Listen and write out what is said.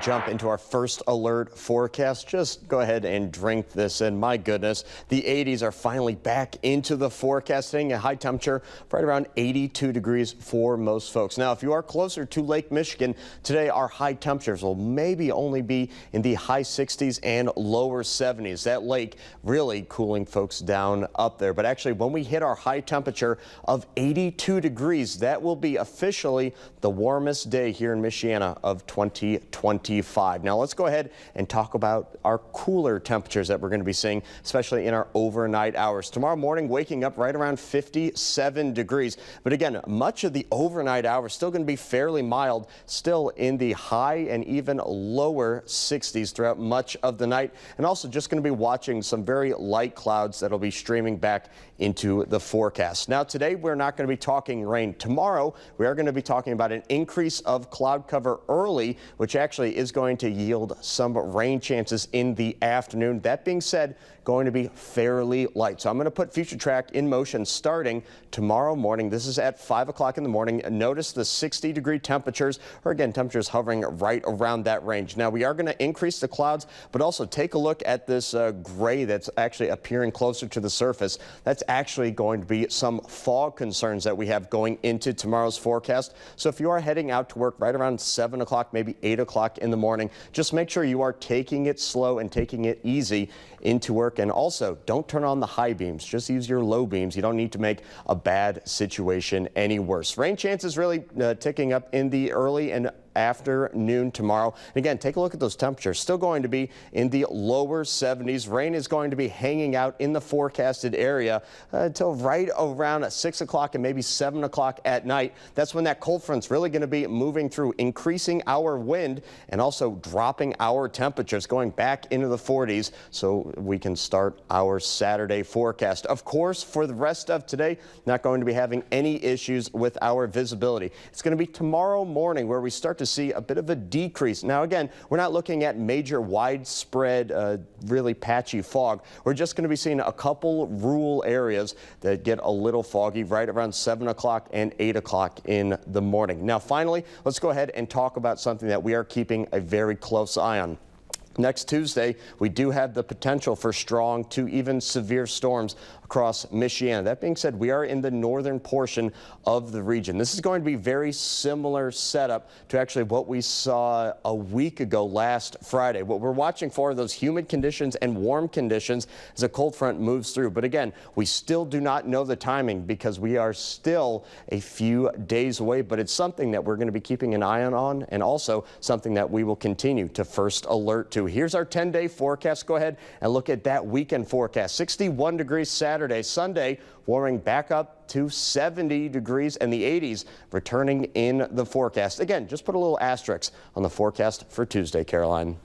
Jump into our first alert forecast. Just go ahead and drink this in. My goodness, the 80s are finally back into the forecast, hitting a high temperature right around 82 degrees for most folks. Now, if you are closer to Lake Michigan today, our high temperatures will maybe only be in the high 60s and lower 70s. That lake really cooling folks down up there. But actually, when we hit our high temperature of 82 degrees, that will be officially the warmest day here in Michiana of 2020. Now let's go ahead and talk about our cooler temperatures that we're going to be seeing, especially in our overnight hours. Tomorrow morning, waking up right around 57 degrees. But again, much of the overnight hours still going to be fairly mild, still in the high and even lower 60s throughout much of the night. And also just going to be watching some very light clouds that'll be streaming back into the forecast. Now today, we're not going to be talking rain. Tomorrow, we are going to be talking about an increase of cloud cover early, which actually is going to yield some rain chances in the afternoon. That being said, going to be fairly light. So I'm going to put Future Track in motion starting tomorrow morning. This is at 5 o'clock in the morning. Notice the 60-degree temperatures, or again, temperatures hovering right around that range. Now we are going to increase the clouds, but also take a look at this gray that's actually appearing closer to the surface. That's actually going to be some fog concerns that we have going into tomorrow's forecast. So if you are heading out to work right around 7 o'clock, maybe 8 o'clock in the morning, just make sure you are taking it slow and taking it easy into work. And also, don't turn on the high beams. Just use your low beams. You don't need to make a bad situation any worse. Rain chances really ticking up in the early and afternoon tomorrow. And again, take a look at those temperatures. Still going to be in the lower 70s. Rain is going to be hanging out in the forecasted area until right around 6 o'clock and maybe 7 o'clock at night. That's when that cold front's really going to be moving through, increasing our wind and also dropping our temperatures, going back into the 40s so we can start our Saturday forecast. Of course, for the rest of today, not going to be having any issues with our visibility. It's going to be tomorrow morning where we start to see a bit of a decrease. Now again, we're not looking at major widespread really patchy fog. We're just going to be seeing a couple rural areas that get a little foggy right around 7 o'clock and 8 o'clock in the morning. Now finally, let's go ahead and talk about something that we are keeping a very close eye on. Next Tuesday, we do have the potential for strong to even severe storms across Michiana. That being said, we are in the northern portion of the region. This is going to be very similar setup to actually what we saw a week ago last Friday. What we're watching for are those humid conditions and warm conditions as a cold front moves through. But again, we still do not know the timing because we are still a few days away, but it's something that we're going to be keeping an eye on and also something that we will continue to first alert to. Here's our 10-day forecast. Go ahead and look at that weekend forecast. 61 degrees Saturday, Sunday warming back up to 70 degrees and the 80s returning in the forecast. Again, just put a little asterisk on the forecast for Tuesday, Caroline.